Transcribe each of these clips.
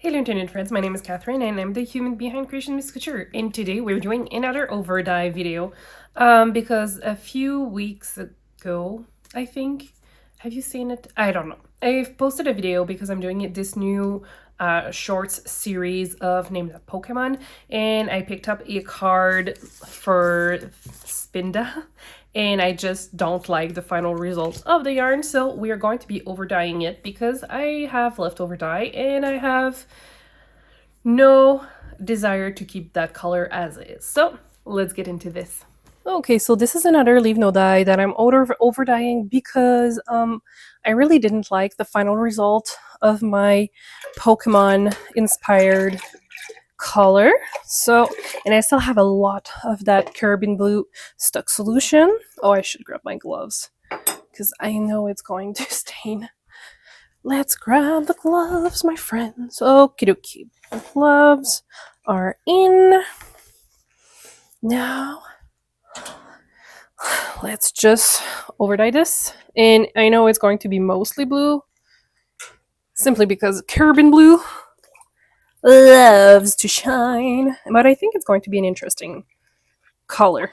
Hello internet friends, my name is Catherine and I'm the human behind Creation Miss Couture, and today we're doing another overdye video because a few weeks ago, I think, have you seen it? I don't know. I've posted a video because I'm doing this new shorts series of Name That Pokemon, and I picked up a card for Spinda and I just don't like the final result of the yarn, so we are going to be overdyeing it because I have leftover dye and I have no desire to keep that color as is. So let's get into this. Okay, so this is another leave no dye that I'm overdyeing because I really didn't like the final result of my Pokemon inspired color. So, and I still have a lot of that Carabin Blue stuck solution. Oh, I should grab my gloves because I know it's going to stain. Let's grab the gloves, my friends. Okie dokie. The gloves are in. Now, let's just overdye this. And I know it's going to be mostly blue, simply because Carabin Blue loves to shine. But I think it's going to be an interesting color.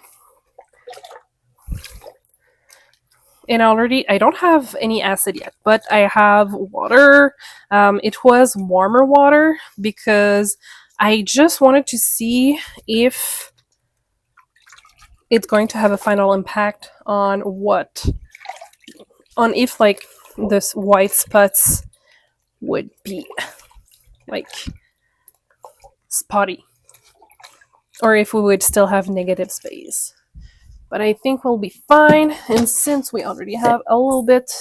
And already, I don't have any acid yet, but I have water. It was warmer water because I just wanted to see if it's going to have a final impact on if like this white spots would be like spotty, or if we would still have negative space. But I think we'll be fine, and since we already have a little bit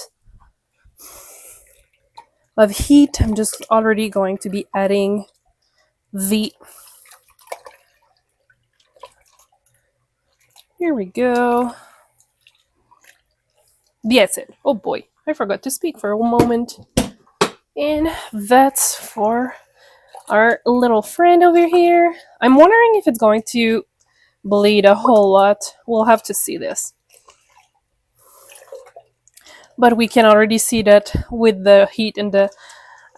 of heat, I'm just already going to be adding the... Here we go. The acid. Oh boy, I forgot to speak for a moment. And that's for our little friend over here. I'm wondering if it's going to bleed a whole lot. We'll have to see this. But we can already see that with the heat and the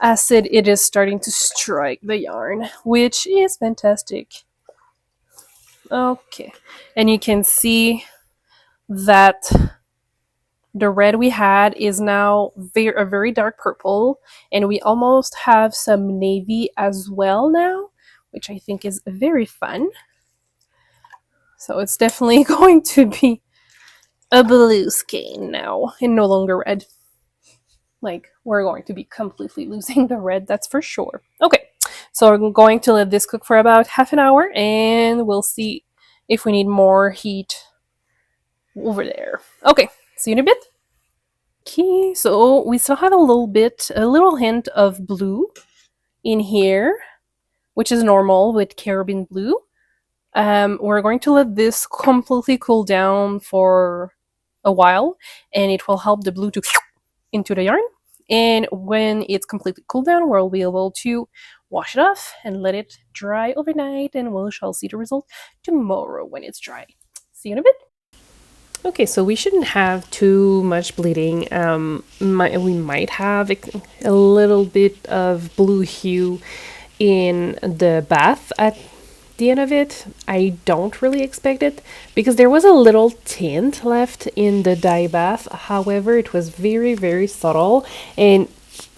acid, it is starting to strike the yarn, which is fantastic. Okay, and you can see that the red we had is now a very dark purple, and we almost have some navy as well now, which I think is very fun. So it's definitely going to be a blue skein now and no longer red. Like, we're going to be completely losing the red, that's for sure. Okay, so I'm going to let this cook for about half an hour, and we'll see if we need more heat over there. Okay, see you in a bit. Okay, so we still have a little hint of blue in here, which is normal with Carabin Blue. We're going to let this completely cool down for a while, and it will help the blue to into the yarn. And when it's completely cooled down, we'll be able to wash it off and let it dry overnight, and we shall see the result tomorrow when it's dry. See you in a bit. Okay, so we shouldn't have too much bleeding. We might have a little bit of blue hue in the bath at the end of it. I don't really expect it because there was a little tint left in the dye bath. However, it was very, very subtle, and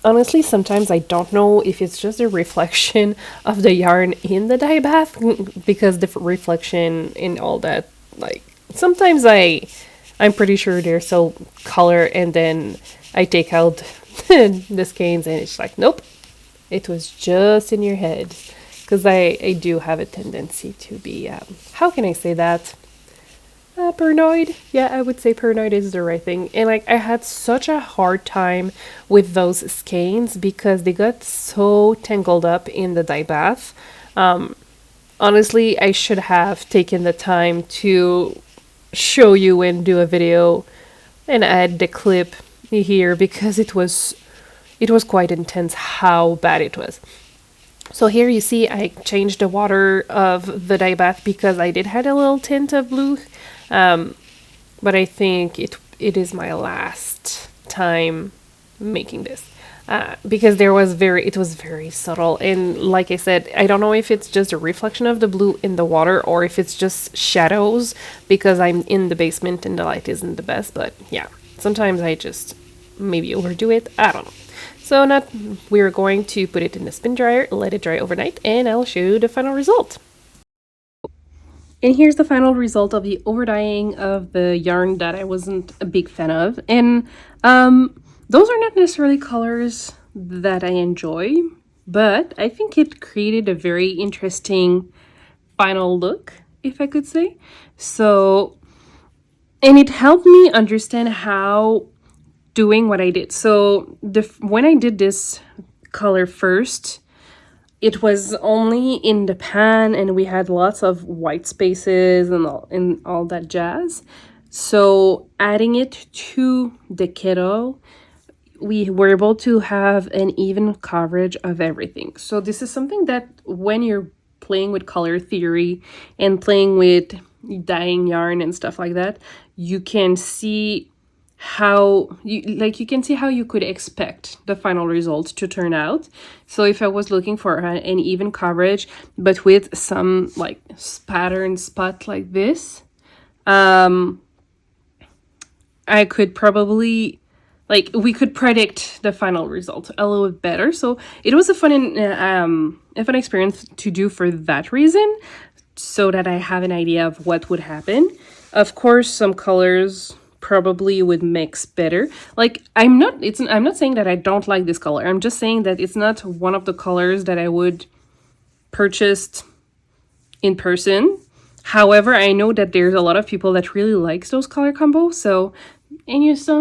honestly, sometimes I don't know if it's just a reflection of the yarn in the dye bath, because the reflection in all that, like, sometimes I'm pretty sure there's so color, and then I take out the skeins and it's like, nope, it was just in your head. Because I do have a tendency to be, how can I say that? Paranoid? Yeah, I would say paranoid is the right thing. And like, I had such a hard time with those skeins because they got so tangled up in the dye bath. Honestly, I should have taken the time to show you and do a video and add the clip here, because it was quite intense how bad it was. So here you see I changed the water of the dye bath because I did have a little tint of blue, but I think it is my last time making this. because it was very subtle. And like I said, I don't know if it's just a reflection of the blue in the water or if it's just shadows because I'm in the basement and the light isn't the best. But yeah, sometimes I just maybe overdo it. I don't know. So now we're going to put it in the spin dryer, let it dry overnight, and I'll show you the final result. And here's the final result of the overdying of the yarn that I wasn't a big fan of. And those are not necessarily colors that I enjoy, but I think it created a very interesting final look, if I could say. So, and it helped me understand how doing what I did. So when I did this color first, it was only in the pan and we had lots of white spaces and all that jazz. So adding it to the kettle, we were able to have an even coverage of everything. So this is something that when you're playing with color theory and playing with dyeing yarn and stuff like that, you can see how you can see how you could expect the final result to turn out. So if I was looking for an even coverage but with some like pattern spot like this, I could probably we could predict the final result a little bit better. So it was a fun experience to do for that reason, so that I have an idea of what would happen. Of course, some colors probably would mix better. Like I'm not saying that I don't like this color. I'm just saying that it's not one of the colors that I would purchase in person. However, I know that there's a lot of people that really likes those color combos. So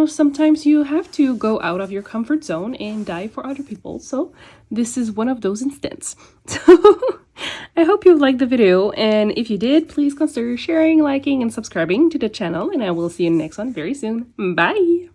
sometimes you have to go out of your comfort zone and dye for other people. So this is one of those instances. So I hope you liked the video, and if you did, please consider sharing, liking, and subscribing to the channel, and I will see you in the next one very soon. Bye!